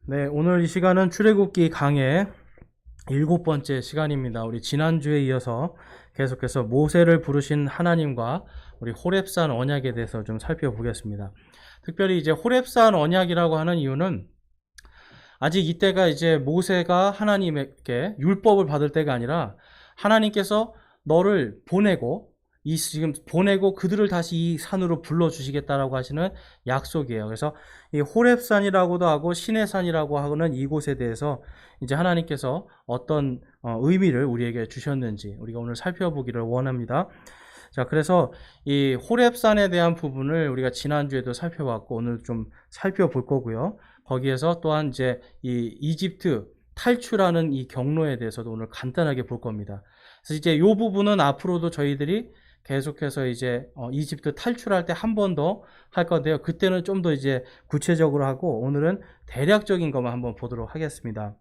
네, 오늘 이 시간은 출애굽기 강의 7번째 시간입니다. 우리 지난주에 이어서 계속해서 모세를 부르신 하나님과 우리 호렙산 언약에 대해서 좀 살펴보겠습니다. 특별히 이제 호렙산 언약이라고 하는 이유는 아직 이때가 이제 모세가 하나님에게 율법을 받을 때가 아니라 하나님께서 너를 보내고 지금 보내고 그들을 다시 이 산으로 불러주시겠다라고 하시는 약속이에요. 그래서 이 호렙산이라고도 하고 시내산이라고 하는 이곳에 대해서 이제 하나님께서 어떤 의미를 우리에게 주셨는지 우리가 오늘 살펴보기를 원합니다. 자, 그래서 이 호렙산에 대한 부분을 우리가 지난주에도 살펴봤고 오늘 좀 살펴볼 거고요. 거기에서 또한 이제 이 이집트 탈출하는 이 경로에 대해서도 오늘 간단하게 볼 겁니다. 그래서 이제 이 부분은 앞으로도 저희들이 계속해서 이제 이집트 탈출할 때 한 번 더 할 건데요. 그때는 좀 더 이제 구체적으로 하고 오늘은 대략적인 것만 한번 보도록 하겠습니다.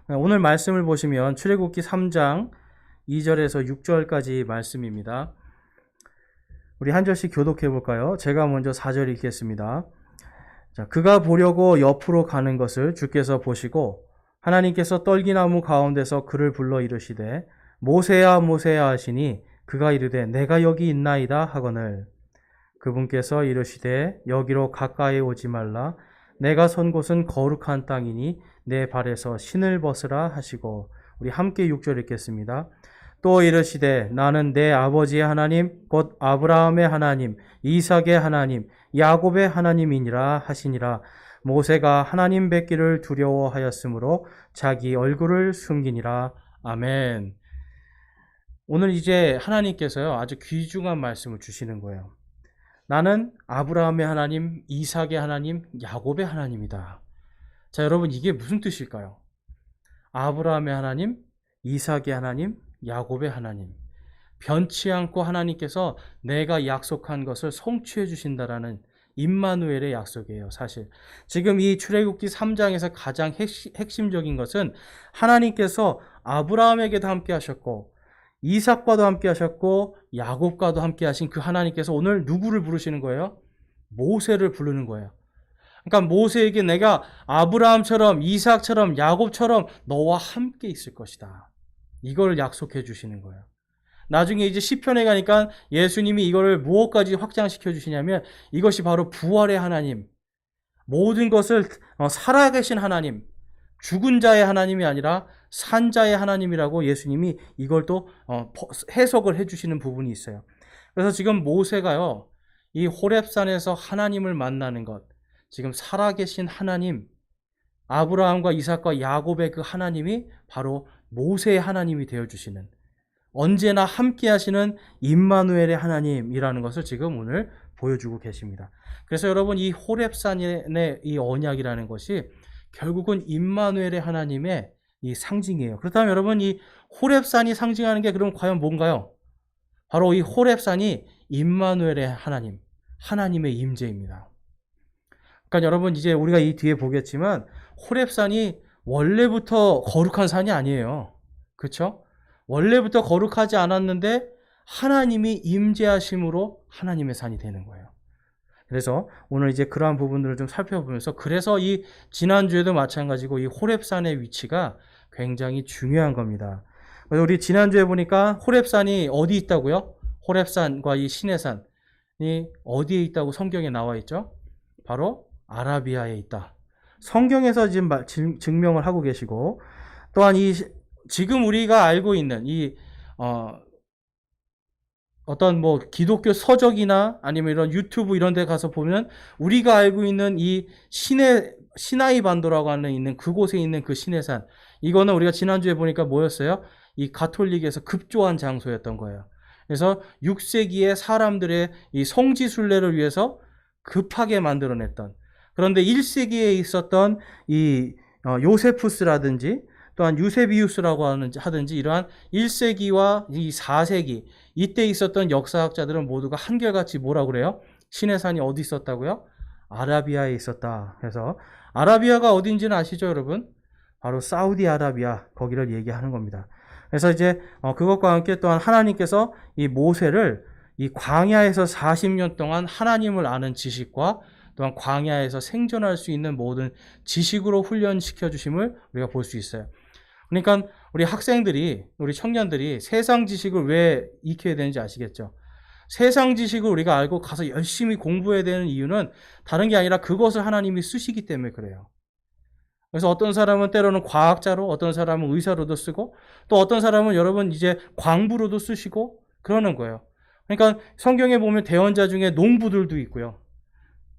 오늘 말씀을 보시면 출애굽기 3장 2절에서 6절까지 말씀입니다. 우리 한 절씩 교독해 볼까요? 제가 먼저 4절 읽겠습니다. 자, 그가 보려고 옆으로 가는 것을 주께서 보시고 하나님께서 떨기나무 가운데서 그를 불러 이르시되 모세야 모세야 하시니 그가 이르되 내가 여기 있나이다 하거늘 그분께서 이르시되 여기로 가까이 오지 말라 내가 선 곳은 거룩한 땅이니 내 발에서 신을 벗으라 하시고 우리 함께 6절 읽겠습니다. 또 이르시되 나는 내 아버지의 하나님 곧 아브라함의 하나님 이삭의 하나님 야곱의 하나님이니라 하시니라. 모세가 하나님 뵙기를 두려워하였으므로 자기 얼굴을 숨기니라. 아멘. 오늘 이제 하나님께서요 아주 귀중한 말씀을 주시는 거예요. 나는 아브라함의 하나님, 이삭의 하나님, 야곱의 하나님이다. 자, 여러분 이게 무슨 뜻일까요? 아브라함의 하나님, 이삭의 하나님, 야곱의 하나님. 변치 않고 하나님께서 내가 약속한 것을 성취해 주신다라는 임마누엘의 약속이에요. 사실 지금 이 출애굽기 3장에서 가장 핵심적인 것은 하나님께서 아브라함에게도 함께 하셨고 이삭과도 함께 하셨고 야곱과도 함께 하신 그 하나님께서 오늘 누구를 부르시는 거예요? 모세를 부르는 거예요. 그러니까 모세에게 내가 아브라함처럼 이삭처럼 야곱처럼 너와 함께 있을 것이다. 이걸 약속해 주시는 거예요. 나중에 이제 시편에 가니까 예수님이 이거를 무엇까지 확장시켜 주시냐면 이것이 바로 부활의 하나님, 모든 것을 살아계신 하나님, 죽은 자의 하나님이 아니라 산 자의 하나님이라고 예수님이 이걸 또 해석을 해주시는 부분이 있어요. 그래서 지금 모세가요, 이 호렙산에서 하나님을 만나는 것, 지금 살아계신 하나님, 아브라함과 이삭과 야곱의 그 하나님이 바로 모세의 하나님이 되어주시는, 언제나 함께 하시는 임마누엘의 하나님이라는 것을 지금 오늘 보여주고 계십니다. 그래서 여러분 이 호렙산의 이 언약이라는 것이 결국은 임마누엘의 하나님의 이 상징이에요. 그렇다면 여러분 이 호렙산이 상징하는 게 그럼 과연 뭔가요? 바로 이 호렙산이 임마누엘의 하나님, 하나님의 임재입니다. 그러니까 여러분 이제 우리가 이 뒤에 보겠지만 호렙산이 원래부터 거룩한 산이 아니에요. 그렇죠? 원래부터 거룩하지 않았는데 하나님이 임재하심으로 하나님의 산이 되는 거예요. 그래서 오늘 이제 그러한 부분들을 좀 살펴보면서 그래서 이 지난주에도 마찬가지고 이 호렙산의 위치가 굉장히 중요한 겁니다. 그래서 우리 지난주에 보니까 호렙산이 어디 있다고요? 호렙산과 이 시내산이 어디에 있다고 성경에 나와 있죠? 바로 아라비아에 있다. 성경에서 지금 증명을 하고 계시고 또한 이 지금 우리가 알고 있는 이 어떤 뭐 기독교 서적이나 아니면 이런 유튜브 이런 데 가서 보면 우리가 알고 있는 이 시나이 반도라고 하는 있는 그곳에 있는 그 시내산, 이거는 우리가 지난주에 보니까 뭐였어요? 이 가톨릭에서 급조한 장소였던 거예요. 그래서 6세기에 사람들의 이 성지 순례를 위해서 급하게 만들어냈던, 그런데 1세기에 있었던 이 요세푸스라든지 또한 유세비우스라고 하든지 이러한 1세기와 이 4세기 이때 있었던 역사학자들은 모두가 한결같이 뭐라고 그래요? 시내산이 어디 있었다고요? 아라비아에 있었다. 그래서 아라비아가 어딘지는 아시죠, 여러분? 바로 사우디아라비아, 거기를 얘기하는 겁니다. 그래서 이제 그것과 함께 또한 하나님께서 이 모세를 이 광야에서 40년 동안 하나님을 아는 지식과 또한 광야에서 생존할 수 있는 모든 지식으로 훈련시켜 주심을 우리가 볼 수 있어요. 그러니까 우리 학생들이, 우리 청년들이 세상 지식을 왜 익혀야 되는지 아시겠죠? 세상 지식을 우리가 알고 가서 열심히 공부해야 되는 이유는 다른 게 아니라 그것을 하나님이 쓰시기 때문에 그래요. 그래서 어떤 사람은 때로는 과학자로, 어떤 사람은 의사로도 쓰고, 또 어떤 사람은 여러분 이제 광부로도 쓰시고 그러는 거예요. 그러니까 성경에 보면 대언자 중에 농부들도 있고요.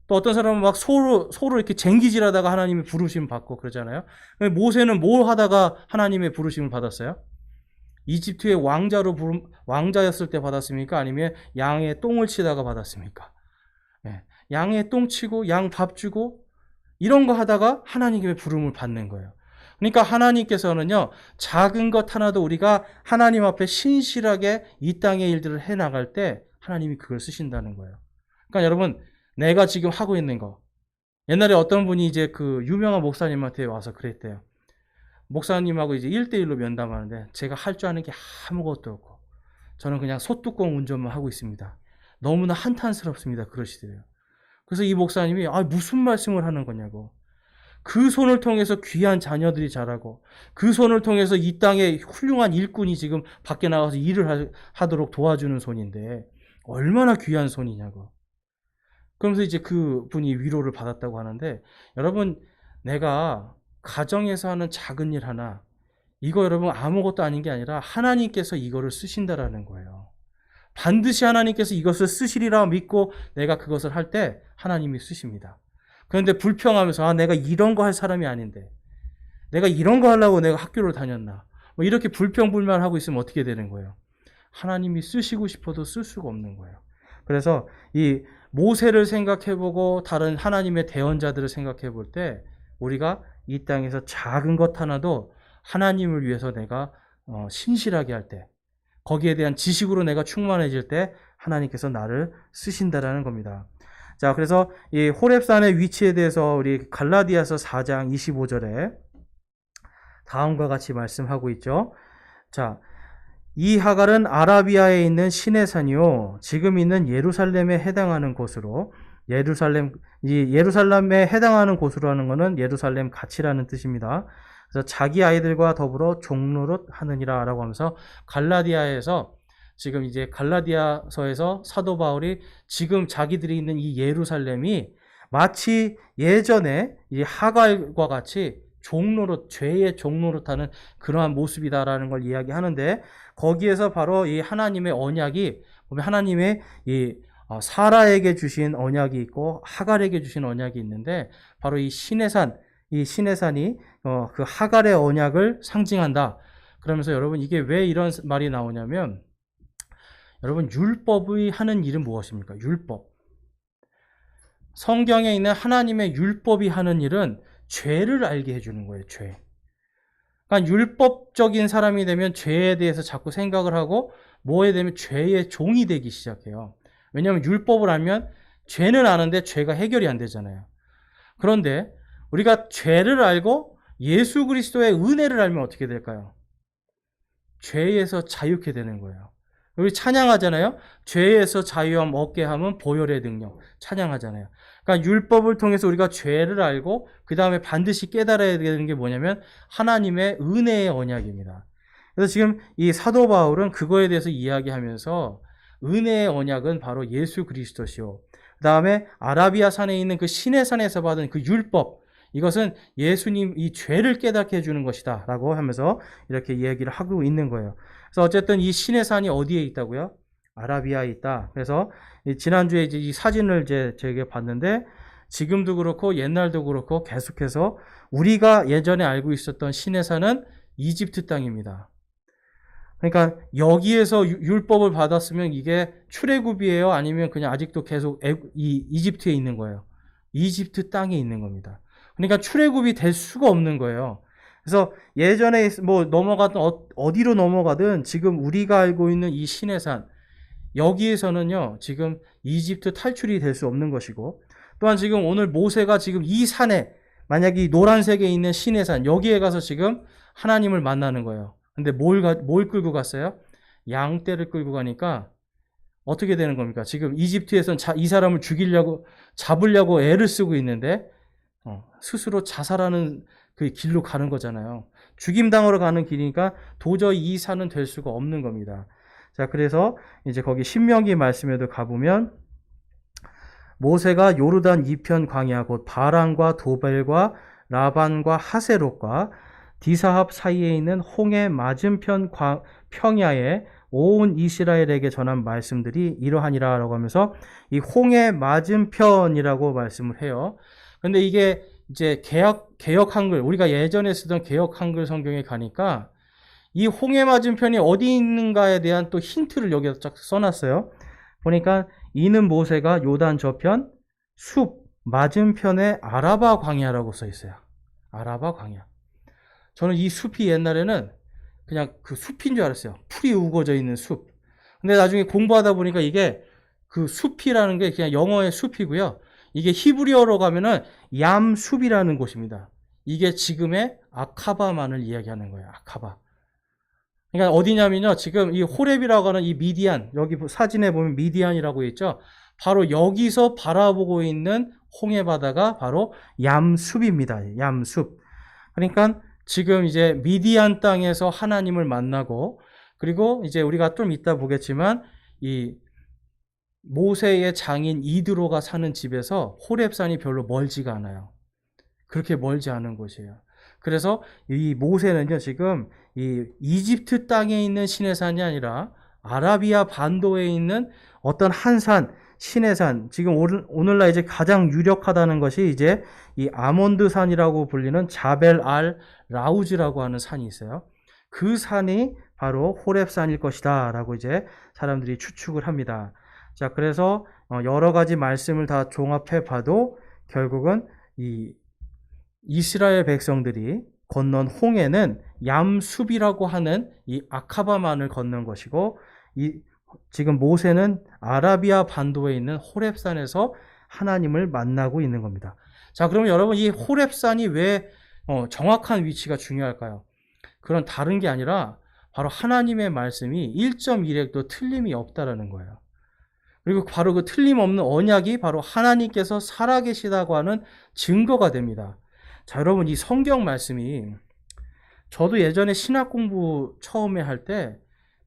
또 어떤 사람은 막 소로 이렇게 쟁기질하다가 하나님의 부르심 받고 그러잖아요. 모세는 뭘 하다가 하나님의 부르심을 받았어요? 이집트의 왕자였을 때 받았습니까? 아니면 양의 똥을 치다가 받았습니까? 네. 양의 똥 치고 양 밥 주고 이런 거 하다가 하나님의 부름을 받는 거예요. 그러니까 하나님께서는요, 작은 것 하나도 우리가 하나님 앞에 신실하게 이 땅의 일들을 해 나갈 때 하나님이 그걸 쓰신다는 거예요. 그러니까 여러분, 내가 지금 하고 있는 거. 옛날에 어떤 분이 이제 그 유명한 목사님한테 와서 그랬대요. 목사님하고 이제 1대1로 면담하는데 제가 할 줄 아는 게 아무것도 없고 저는 그냥 소뚜껑 운전만 하고 있습니다. 너무나 한탄스럽습니다. 그러시더래요. 그래서 이 목사님이 무슨 말씀을 하는 거냐고. 그 손을 통해서 귀한 자녀들이 자라고 그 손을 통해서 이 땅에 훌륭한 일꾼이 지금 밖에 나가서 일을 하도록 도와주는 손인데 얼마나 귀한 손이냐고. 그러면서 이제 그 분이 위로를 받았다고 하는데, 여러분, 내가 가정에서 하는 작은 일 하나, 이거 여러분 아무것도 아닌 게 아니라 하나님께서 이거를 쓰신다라는 거예요. 반드시 하나님께서 이것을 쓰시리라 믿고 내가 그것을 할 때 하나님이 쓰십니다. 그런데 불평하면서 내가 이런 거 할 사람이 아닌데, 내가 이런 거 하려고 내가 학교를 다녔나, 뭐 이렇게 불평불만하고 있으면 어떻게 되는 거예요? 하나님이 쓰시고 싶어도 쓸 수가 없는 거예요. 그래서 이 모세를 생각해보고 다른 하나님의 대언자들을 생각해볼 때 우리가 이 땅에서 작은 것 하나도 하나님을 위해서 내가 신실하게 할 때, 거기에 대한 지식으로 내가 충만해질 때 하나님께서 나를 쓰신다라는 겁니다. 자, 그래서 이 호렙산의 위치에 대해서 우리 갈라디아서 4장 25절에 다음과 같이 말씀하고 있죠. 자, 이 하갈은 아라비아에 있는 시내산이요, 지금 있는 예루살렘에 해당하는 곳으로, 예루살렘에 해당하는 곳으로 하는 것은 예루살렘 갓이라는 뜻입니다. 그래서 자기 아이들과 더불어 종노릇 하느니라 라고 하면서 갈라디아에서, 지금 이제 갈라디아서에서 사도 바울이 지금 자기들이 있는 이 예루살렘이 마치 예전에 이 하갈과 같이 종노릇, 죄의 종노릇하는 그러한 모습이다라는 걸 이야기하는데, 거기에서 바로 이 하나님의 언약이, 보면 하나님의 이 사라에게 주신 언약이 있고 하갈에게 주신 언약이 있는데, 바로 이 시내산이 그 하갈의 언약을 상징한다. 그러면서 여러분, 이게 왜 이런 말이 나오냐면, 여러분, 율법이 하는 일은 무엇입니까? 율법. 성경에 있는 하나님의 율법이 하는 일은 죄를 알게 해주는 거예요. 죄. 그러니까 율법적인 사람이 되면 죄에 대해서 자꾸 생각을 하고 뭐에 되면 죄의 종이 되기 시작해요. 왜냐하면 율법을 알면 죄는 아는데 죄가 해결이 안 되잖아요. 그런데 우리가 죄를 알고 예수 그리스도의 은혜를 알면 어떻게 될까요? 죄에서 자유케 되는 거예요. 우리 찬양하잖아요. 죄에서 자유함 얻게 하면 보혈의 능력. 찬양하잖아요. 그러니까 율법을 통해서 우리가 죄를 알고 그 다음에 반드시 깨달아야 되는 게 뭐냐면 하나님의 은혜의 언약입니다. 그래서 지금 이 사도 바울은 그거에 대해서 이야기하면서 은혜의 언약은 바로 예수 그리스도시요, 그 다음에 아라비아 산에 있는 그 시내산에서 받은 그 율법, 이것은 예수님 이 죄를 깨닫게 해주는 것이다 라고 하면서 이렇게 이야기를 하고 있는 거예요. 그래서 어쨌든 이 시내산이 어디에 있다고요? 아라비아에 있다. 그래서 지난주에 이제 이 사진을 제가 봤는데, 지금도 그렇고 옛날도 그렇고 계속해서 우리가 예전에 알고 있었던 시내산은 이집트 땅입니다. 그러니까 여기에서 율법을 받았으면 이게 출애굽이에요? 아니면 그냥 아직도 계속 이집트에 있는 거예요? 이집트 땅에 있는 겁니다. 그러니까 출애굽이 될 수가 없는 거예요. 그래서 예전에 뭐 넘어가든 어디로 넘어가든 지금 우리가 알고 있는 이 시내산, 여기에서는요 지금 이집트 탈출이 될 수 없는 것이고, 또한 지금 오늘 모세가 지금 이 산에, 만약 이 노란색에 있는 시내산, 여기에 가서 지금 하나님을 만나는 거예요. 근데 뭘 끌고 갔어요? 양떼를 끌고 가니까 어떻게 되는 겁니까? 지금 이집트에선 이 사람을 잡으려고 애를 쓰고 있는데, 스스로 자살하는 그 길로 가는 거잖아요. 죽임당하러 가는 길이니까 도저히 이 산은 될 수가 없는 겁니다. 자, 그래서 이제 거기 신명기 말씀에도 가보면, 모세가 요르단 이편 광야 곧 바란과 도벨과 라반과 하세롯과 디사합 사이에 있는 홍해 맞은편 평야에 온 이스라엘에게 전한 말씀들이 이러하니라 라고 하면서 이 홍해 맞은편이라고 말씀을 해요. 근데 이게 이제 개역 한글, 우리가 예전에 쓰던 개역 한글 성경에 가니까 이 홍해 맞은편이 어디 있는가에 대한 또 힌트를 여기다 쫙 써놨어요. 보니까 이는 모세가 요단 저편 숲 맞은편에 아라바 광야라고 써 있어요. 아라바 광야. 저는 이 숲이 옛날에는 그냥 그 숲인 줄 알았어요. 풀이 우거져 있는 숲. 근데 나중에 공부하다 보니까 이게 그 숲이라는 게 그냥 영어의 숲이고요. 이게 히브리어로 가면은 얌숲이라는 곳입니다. 이게 지금의 아카바만을 이야기하는 거예요. 아카바. 그러니까 어디냐면요. 지금 이 호렙이라고 하는 이 미디안, 여기 사진에 보면 미디안이라고 있죠. 바로 여기서 바라보고 있는 홍해 바다가 바로 얌숲입니다. 얌숲. 그러니까 지금 이제 미디안 땅에서 하나님을 만나고, 그리고 이제 우리가 좀 이따 보겠지만 이 모세의 장인 이드로가 사는 집에서 호렙산이 별로 멀지가 않아요. 그렇게 멀지 않은 곳이에요. 그래서 이 모세는요, 지금 이 이집트 땅에 있는 시내산이 아니라 아라비아 반도에 있는 어떤 한 산, 시내산, 지금 오늘날 이제 가장 유력하다는 것이 이제 이 아몬드 산이라고 불리는 자벨 알 라우즈라고 하는 산이 있어요. 그 산이 바로 호렙산일 것이다 라고 이제 사람들이 추측을 합니다. 자, 그래서 여러 가지 말씀을 다 종합해 봐도 결국은 이 이스라엘 백성들이 건넌 홍해는 얌숲이라고 하는 이 아카바만을 건넌 것이고, 지금 모세는 아라비아 반도에 있는 호렙산에서 하나님을 만나고 있는 겁니다. 자, 그러면 여러분, 이 호렙산이 왜 정확한 위치가 중요할까요? 그런 다른 게 아니라 바로 하나님의 말씀이 1.1획도 틀림이 없다라는 거예요. 그리고 바로 그 틀림없는 언약이 바로 하나님께서 살아계시다고 하는 증거가 됩니다. 자, 여러분, 이 성경 말씀이, 저도 예전에 신학 공부 처음에 할 때,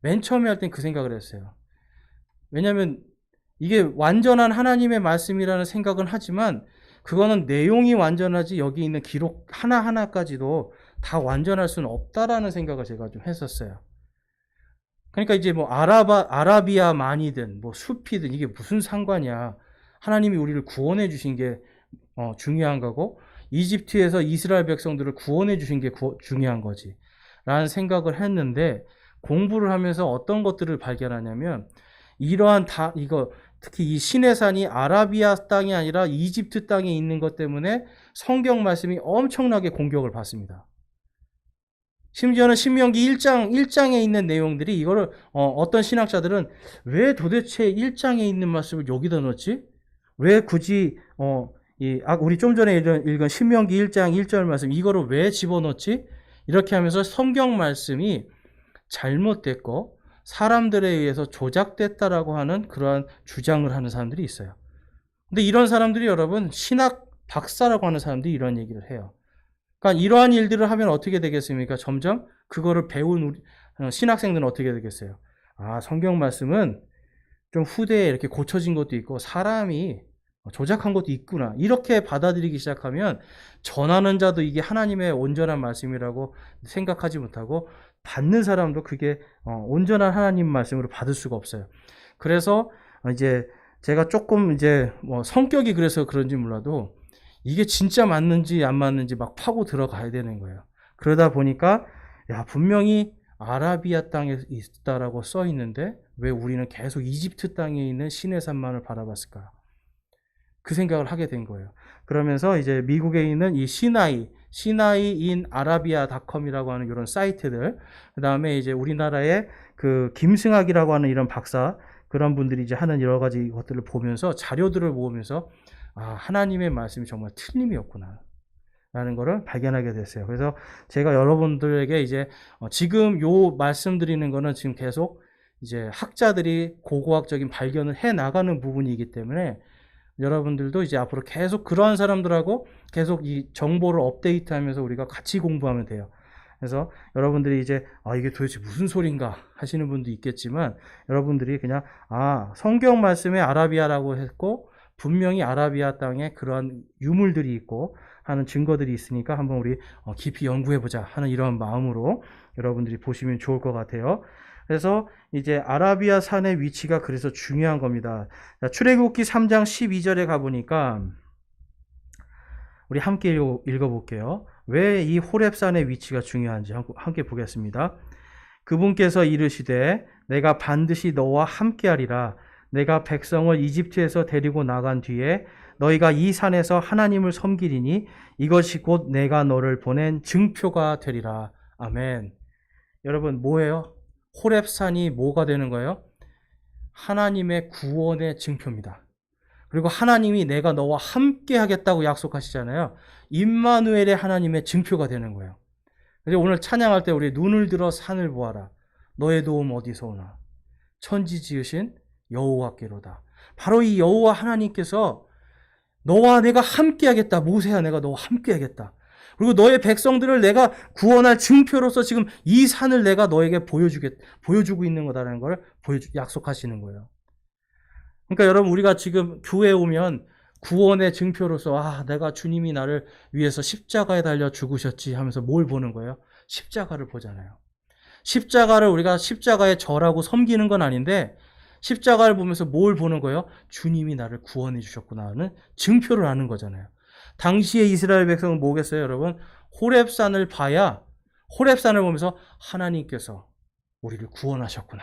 맨 처음에 할 땐 그 생각을 했어요. 왜냐하면 이게 완전한 하나님의 말씀이라는 생각은 하지만 그거는 내용이 완전하지 여기 있는 기록 하나하나까지도 다 완전할 수는 없다라는 생각을 제가 좀 했었어요. 그러니까 이제 뭐 아라비아만이든 뭐 숲이든 이게 무슨 상관이야. 하나님이 우리를 구원해 주신 게 중요한 거고, 이집트에서 이스라엘 백성들을 구원해 주신 게 중요한 거지 라는 생각을 했는데, 공부를 하면서 어떤 것들을 발견하냐면, 이러한 특히 이 시내산이 아라비아 땅이 아니라 이집트 땅에 있는 것 때문에 성경 말씀이 엄청나게 공격을 받습니다. 심지어는 신명기 1장에 있는 내용들이, 이거를 어떤 신학자들은 왜 도대체 1장에 있는 말씀을 여기다 넣었지? 왜 굳이 우리 좀 전에 읽은 신명기 1장 1절 말씀 이거를 왜 집어넣지? 이렇게 하면서 성경 말씀이 잘못됐고 사람들에 의해서 조작됐다라고 하는 그러한 주장을 하는 사람들이 있어요. 근데 이런 사람들이, 여러분, 신학 박사라고 하는 사람들이 이런 얘기를 해요. 그러니까 이러한 일들을 하면 어떻게 되겠습니까? 점점 그거를 배운 우리 신학생들은 어떻게 되겠어요? 아, 성경 말씀은 좀 후대에 이렇게 고쳐진 것도 있고 사람이 조작한 것도 있구나, 이렇게 받아들이기 시작하면 전하는 자도 이게 하나님의 온전한 말씀이라고 생각하지 못하고 받는 사람도 그게 온전한 하나님 말씀으로 받을 수가 없어요. 그래서 이제 제가 조금 이제 성격이 그래서 그런지 몰라도 이게 진짜 맞는지 안 맞는지 막 파고 들어가야 되는 거예요. 그러다 보니까 분명히 아라비아 땅에 있다라고 써 있는데 왜 우리는 계속 이집트 땅에 있는 시내산만을 바라봤을까? 그 생각을 하게 된 거예요. 그러면서 이제 미국에 있는 이 시나이인 아라비아닷컴이라고 하는 이런 사이트들, 그 다음에 이제 우리나라의 그 김승학이라고 하는 이런 박사, 그런 분들이 이제 하는 여러 가지 것들을 보면서, 자료들을 모으면서, 하나님의 말씀이 정말 틀림이 없구나 라는 것을 발견하게 됐어요. 그래서 제가 여러분들에게 이제 지금 요 말씀드리는 거는 지금 계속 이제 학자들이 고고학적인 발견을 해 나가는 부분이기 때문에 여러분들도 이제 앞으로 계속 그러한 사람들하고 계속 이 정보를 업데이트하면서 우리가 같이 공부하면 돼요. 그래서 여러분들이 이제 이게 도대체 무슨 소린가 하시는 분도 있겠지만, 여러분들이 그냥 성경 말씀에 아라비아라고 했고 분명히 아라비아 땅에 그러한 유물들이 있고 하는 증거들이 있으니까 한번 우리 깊이 연구해보자 하는 이런 마음으로 여러분들이 보시면 좋을 것 같아요. 그래서 이제 아라비아 산의 위치가 그래서 중요한 겁니다. 출애굽기 3장 12절에 가보니까 우리 함께 읽어볼게요. 왜 이 호렙산의 위치가 중요한지 함께 보겠습니다. 그분께서 이르시되 내가 반드시 너와 함께하리라. 내가 백성을 이집트에서 데리고 나간 뒤에 너희가 이 산에서 하나님을 섬기리니 이것이 곧 내가 너를 보낸 증표가 되리라. 아멘. 여러분, 뭐예요? 호렙산이 뭐가 되는 거예요? 하나님의 구원의 증표입니다. 그리고 하나님이 내가 너와 함께 하겠다고 약속하시잖아요. 임마누엘의 하나님의 증표가 되는 거예요. 그래서 오늘 찬양할 때 우리 눈을 들어 산을 보아라. 너의 도움 어디서 오나? 천지 지으신 여호와께로다. 바로 이 여호와 하나님께서 너와 내가 함께 하겠다. 모세야, 내가 너와 함께 하겠다. 그리고 너의 백성들을 내가 구원할 증표로서 지금 이 산을 내가 너에게 보여주고 있는 거다라는 걸 약속하시는 거예요. 그러니까 여러분, 우리가 지금 교회에 오면 구원의 증표로서 내가 주님이 나를 위해서 십자가에 달려 죽으셨지 하면서 뭘 보는 거예요? 십자가를 보잖아요. 십자가를 우리가 십자가에 절하고 섬기는 건 아닌데 십자가를 보면서 뭘 보는 거예요? 주님이 나를 구원해 주셨구나 하는 증표를 하는 거잖아요. 당시에 이스라엘 백성은 뭐겠어요, 여러분? 호렙산을 봐야, 호렙산을 보면서 하나님께서 우리를 구원하셨구나,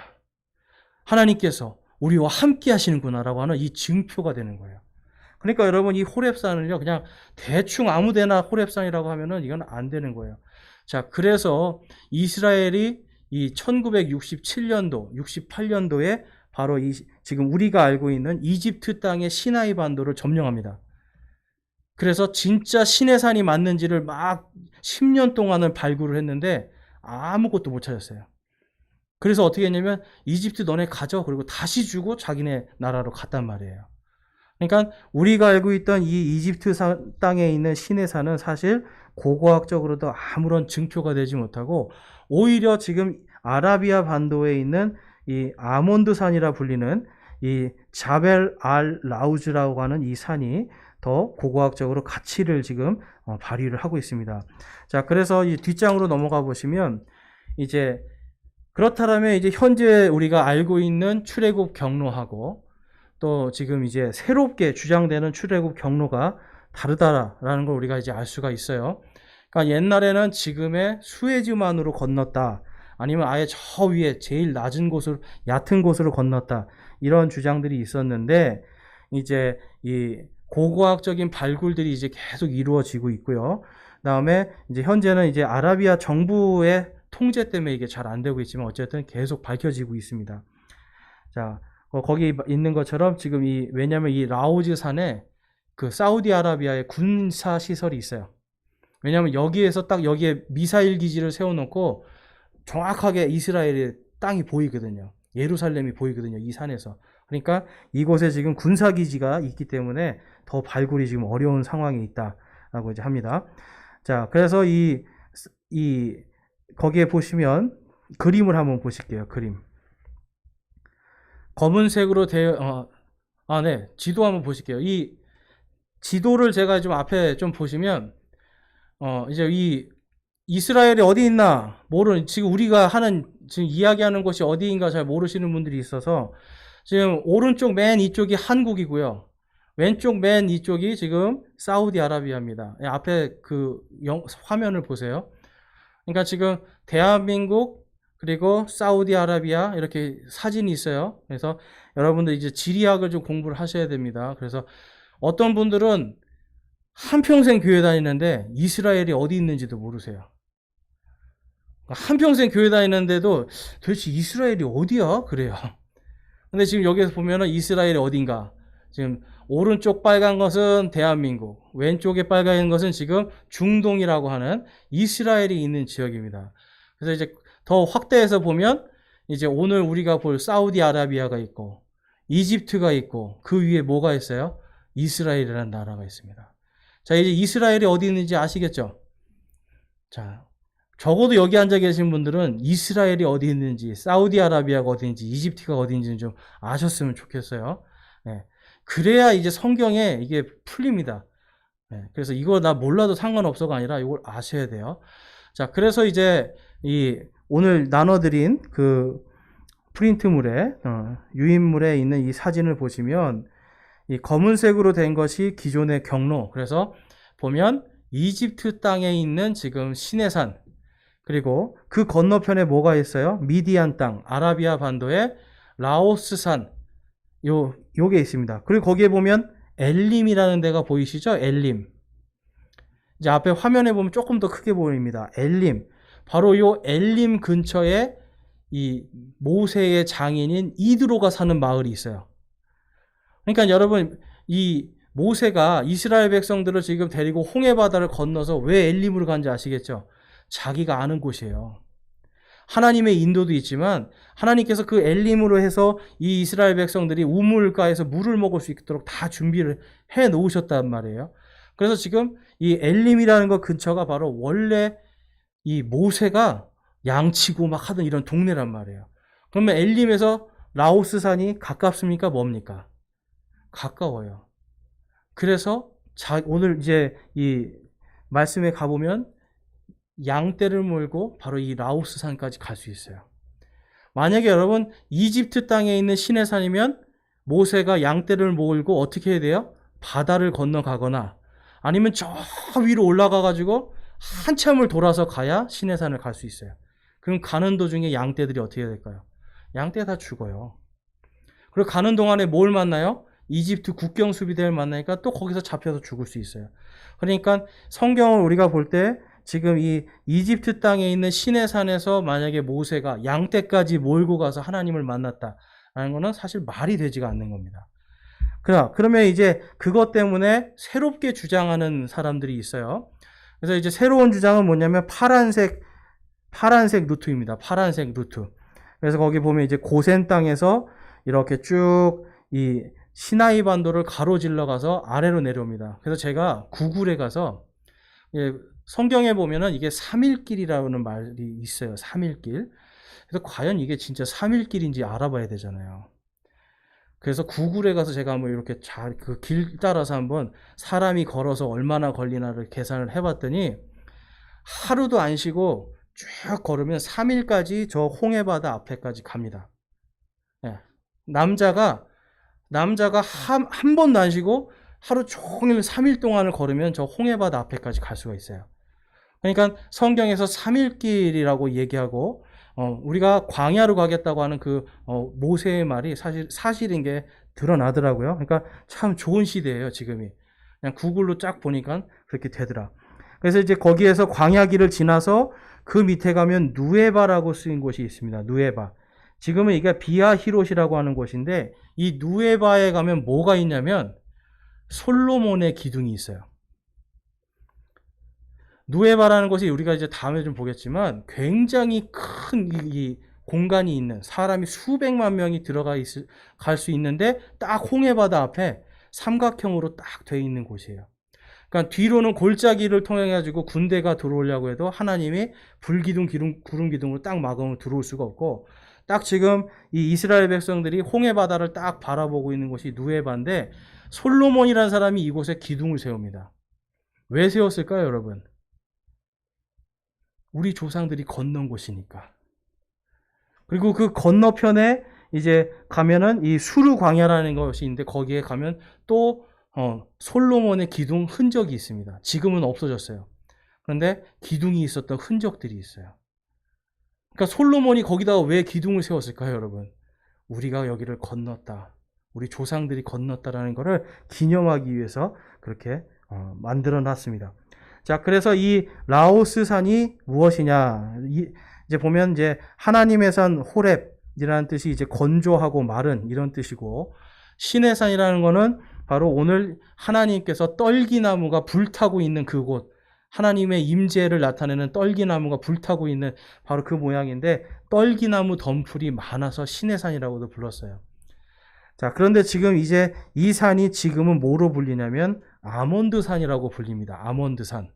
하나님께서 우리와 함께 하시는구나라고 하는 이 증표가 되는 거예요. 그러니까 여러분, 이 호렙산을요, 그냥 대충 아무데나 호렙산이라고 하면은 이건 안 되는 거예요. 자, 그래서 이스라엘이 이 1967년도, 68년도에 바로 이 지금 우리가 알고 있는 이집트 땅의 시나이 반도를 점령합니다. 그래서 진짜 신의 산이 맞는지를 막 10년 동안을 발굴을 했는데 아무것도 못 찾았어요. 그래서 어떻게 했냐면 이집트 너네 가져, 그리고 다시 주고 자기네 나라로 갔단 말이에요. 그러니까 우리가 알고 있던 이 이집트 땅에 있는 신의 산은 사실 고고학적으로도 아무런 증표가 되지 못하고 오히려 지금 아라비아 반도에 있는 이 아몬드 산이라 불리는 이 자벨 알 라우즈라고 하는 이 산이 더 고고학적으로 가치를 지금 발휘를 하고 있습니다. 자, 그래서 이 뒷장으로 넘어가 보시면 이제 그렇다면 이제 현재 우리가 알고 있는 출애굽 경로하고 또 지금 이제 새롭게 주장되는 출애굽 경로가 다르다라는 걸 우리가 이제 알 수가 있어요. 그러니까 옛날에는 지금의 수에즈만으로 건넜다, 아니면 아예 저 위에 제일 낮은 곳으로, 얕은 곳으로 건넜다, 이런 주장들이 있었는데 이제 이 고고학적인 발굴들이 이제 계속 이루어지고 있고요. 그다음에 이제 현재는 이제 아라비아 정부의 통제 때문에 이게 잘 안 되고 있지만 어쨌든 계속 밝혀지고 있습니다. 자, 거기 있는 것처럼 지금 왜냐면 이 라오즈 산에 그 사우디아라비아의 군사 시설이 있어요. 왜냐면 여기에서 딱 여기에 미사일 기지를 세워놓고 정확하게 이스라엘의 땅이 보이거든요. 예루살렘이 보이거든요, 이 산에서. 그러니까 이곳에 지금 군사 기지가 있기 때문에 더 발굴이 지금 어려운 상황에 있다라고 이제 합니다. 자, 그래서 거기에 보시면 그림을 한번 보실게요. 그림. 검은색으로 지도 한번 보실게요. 이 지도를 제가 좀 앞에 좀 보시면, 이제 이 이스라엘이 어디 있나 지금 우리가 지금 이야기하는 곳이 어디인가 잘 모르시는 분들이 있어서, 지금 오른쪽 맨 이쪽이 한국이고요. 왼쪽 맨 이쪽이 지금 사우디아라비아입니다. 앞에 그 화면을 보세요. 그러니까 지금 대한민국 그리고 사우디아라비아 이렇게 사진이 있어요. 그래서 여러분들 이제 지리학을 좀 공부를 하셔야 됩니다. 그래서 어떤 분들은 한평생 교회 다니는데 이스라엘이 어디 있는지도 모르세요. 한평생 교회 다니는데도 도대체 이스라엘이 어디야? 그래요. 근데 지금 여기에서 보면은 이스라엘이 어딘가, 지금 오른쪽 빨간 것은 대한민국, 왼쪽에 빨간 것은 지금 중동이라고 하는 이스라엘이 있는 지역입니다. 그래서 이제 더 확대해서 보면 이제 오늘 우리가 볼 사우디아라비아가 있고 이집트가 있고 그 위에 뭐가 있어요? 이스라엘이라는 나라가 있습니다. 자, 이제 이스라엘이 어디 있는지 아시겠죠? 자, 적어도 여기 앉아 계신 분들은 이스라엘이 어디 있는지, 사우디아라비아가 어디 있는지, 이집트가 어디 있는지 좀 아셨으면 좋겠어요. 네. 그래야 이제 성경에 이게 풀립니다. 네. 그래서 이거 나 몰라도 상관없어가 아니라 이걸 아셔야 돼요. 자, 그래서 이제 이 오늘 나눠드린 그 프린트물에, 유인물에 있는 이 사진을 보시면 이 검은색으로 된 것이 기존의 경로. 그래서 보면 이집트 땅에 있는 지금 시내산, 그리고 그 건너편에 뭐가 있어요? 미디안 땅, 아라비아 반도의 라오스산, 요게 있습니다. 그리고 거기에 보면 엘림이라는 데가 보이시죠? 엘림. 이제 앞에 화면에 보면 조금 더 크게 보입니다. 엘림. 바로 요 엘림 근처에 이 모세의 장인인 이드로가 사는 마을이 있어요. 그러니까 여러분, 이 모세가 이스라엘 백성들을 지금 데리고 홍해 바다를 건너서 왜 엘림으로 간지 아시겠죠? 자기가 아는 곳이에요. 하나님의 인도도 있지만 하나님께서 그 엘림으로 해서 이 이스라엘 백성들이 우물가에서 물을 먹을 수 있도록 다 준비를 해 놓으셨단 말이에요. 그래서 지금 이 엘림이라는 것 근처가 바로 원래 이 모세가 양치고 막 하던 이런 동네란 말이에요. 그러면 엘림에서 라오스산이 가깝습니까? 뭡니까? 가까워요. 그래서 오늘 이제 이 말씀에 가보면 양떼를 몰고 바로 이 라오스산까지 갈 수 있어요. 만약에 여러분 이집트 땅에 있는 시내산이면 모세가 양떼를 몰고 어떻게 해야 돼요? 바다를 건너가거나 아니면 저 위로 올라가 가지고 한참을 돌아서 가야 시내산을 갈 수 있어요. 그럼 가는 도중에 양떼들이 어떻게 될까요? 양떼 다 죽어요. 그리고 가는 동안에 뭘 만나요? 이집트 국경 수비대를 만나니까 또 거기서 잡혀서 죽을 수 있어요. 그러니까 성경을 우리가 볼 때 지금 이 이집트 땅에 있는 시내산에서 만약에 모세가 양떼까지 몰고 가서 하나님을 만났다라는 것은 사실 말이 되지가 않는 겁니다. 그러면 이제 그것 때문에 새롭게 주장하는 사람들이 있어요. 그래서 이제 새로운 주장은 뭐냐면 파란색 루트입니다. 파란색 루트. 그래서 거기 보면 이제 고센 땅에서 이렇게 쭉 이 시나이 반도를 가로질러 가서 아래로 내려옵니다. 그래서 제가 구글에 가서 성경에 보면은 이게 3일길이라는 말이 있어요. 3일길. 그래서 과연 이게 진짜 3일길인지 알아봐야 되잖아요. 그래서 구글에 가서 제가 한번 이렇게 잘 그 길 따라서 한번 사람이 걸어서 얼마나 걸리나를 계산을 해봤더니 하루도 안 쉬고 쭉 걸으면 3일까지 저 홍해바다 앞에까지 갑니다. 네. 남자가 한 번도 안 쉬고 하루 종일 3일 동안을 걸으면 저 홍해바다 앞에까지 갈 수가 있어요. 그러니까 성경에서 3일길이라고 얘기하고 우리가 광야로 가겠다고 하는 그 모세의 말이 사실인 게 드러나더라고요. 그러니까 참 좋은 시대예요, 지금이. 그냥 구글로 쫙 보니까 그렇게 되더라. 그래서 이제 거기에서 광야길을 지나서 그 밑에 가면 누에바라고 쓰인 곳이 있습니다. 누에바. 지금은 이게 비아히롯이라고 하는 곳인데 이 누에바에 가면 뭐가 있냐면 솔로몬의 기둥이 있어요. 누에바라는 곳이 우리가 이제 다음에 좀 보겠지만 굉장히 큰 이 공간이 있는 사람이 수백만 명이 갈 수 있는데 딱 홍해바다 앞에 삼각형으로 딱 돼 있는 곳이에요. 그러니까 뒤로는 골짜기를 통해 가지고 군대가 들어오려고 해도 하나님이 불기둥, 구름 기둥으로 딱 막으면 들어올 수가 없고 딱 지금 이 이스라엘 백성들이 홍해바다를 딱 바라보고 있는 곳이 누에바인데 솔로몬이라는 사람이 이곳에 기둥을 세웁니다. 왜 세웠을까요, 여러분? 우리 조상들이 건넌 곳이니까. 그리고 그 건너편에 이제 가면은 이 수르 광야라는 것이 있는데 거기에 가면 또 솔로몬의 기둥 흔적이 있습니다. 지금은 없어졌어요. 그런데 기둥이 있었던 흔적들이 있어요. 그러니까 솔로몬이 거기다가 왜 기둥을 세웠을까요, 여러분? 우리가 여기를 건넜다. 우리 조상들이 건넜다라는 것을 기념하기 위해서 그렇게 만들어 놨습니다. 자, 그래서 이 라오스산이 무엇이냐? 이제 보면 이제 하나님의 산 호렙이라는 뜻이 이제 건조하고 마른 이런 뜻이고 시내산이라는 거는 바로 오늘 하나님께서 떨기나무가 불타고 있는 그곳, 하나님의 임재를 나타내는 떨기나무가 불타고 있는 바로 그 모양인데 떨기나무 덤불이 많아서 신의 산이라고도 불렀어요. 자, 그런데 지금 이제 이 산이 지금은 뭐로 불리냐면 아몬드 산이라고 불립니다. 아몬드 산.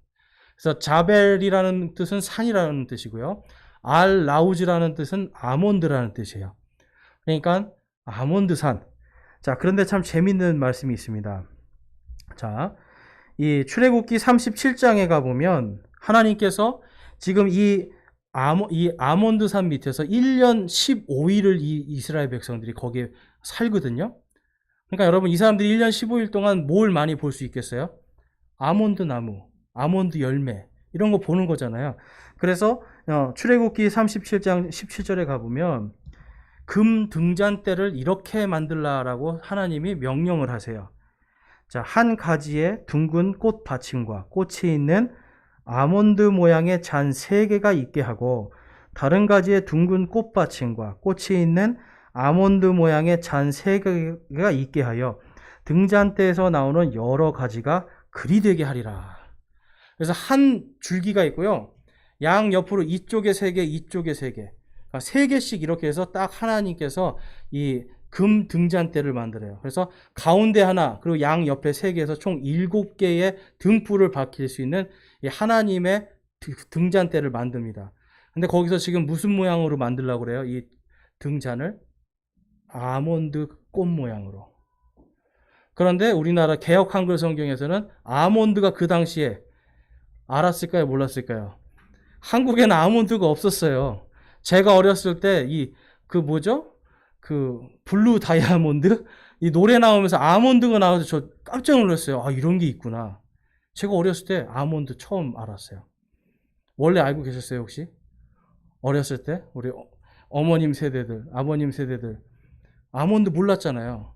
그래서 자벨이라는 뜻은 산이라는 뜻이고요. 알 라우즈라는 뜻은 아몬드라는 뜻이에요. 그러니까 아몬드 산. 자, 그런데 참 재밌는 말씀이 있습니다. 자, 이 출애굽기 37장에 가보면 하나님께서 지금 이 아몬드 산 밑에서 1년 15일을 이 이스라엘 백성들이 거기에 살거든요. 그러니까 여러분, 이 사람들이 1년 15일 동안 뭘 많이 볼 수 있겠어요? 아몬드 나무, 아몬드 열매 이런 거 보는 거잖아요. 그래서 출애굽기 37장 17절에 가보면 금 등잔대를 이렇게 만들라라고 하나님이 명령을 하세요. 자, 한 가지에 둥근 꽃 받침과 꽃이 있는 아몬드 모양의 잔 3개가 있게 하고 다른 가지에 둥근 꽃 받침과 꽃이 있는 아몬드 모양의 잔 3개가 있게 하여 등잔대에서 나오는 여러 가지가 그리 되게 하리라. 그래서 한 줄기가 있고요. 양 옆으로 이쪽에 3개, 이쪽에 3개. 3개씩 이렇게 해서 딱 하나님께서 이 금 등잔대를 만들어요. 그래서 가운데 하나, 그리고 양 옆에 3개에서 총 7개의 등불을 밝힐 수 있는 이 하나님의 등잔대를 만듭니다. 근데 거기서 지금 무슨 모양으로 만들려고 그래요? 이 등잔을? 아몬드 꽃 모양으로. 그런데 우리나라 개역 한글 성경에서는 아몬드가 그 당시에 알았을까요? 몰랐을까요? 한국에는 아몬드가 없었어요. 제가 어렸을 때 그 블루 다이아몬드? 이 노래 나오면서 아몬드가 나와서 저 깜짝 놀랐어요. 아, 이런 게 있구나. 제가 어렸을 때 아몬드 처음 알았어요. 원래 알고 계셨어요, 혹시? 어렸을 때? 우리 어머님 세대들, 아버님 세대들. 아몬드 몰랐잖아요.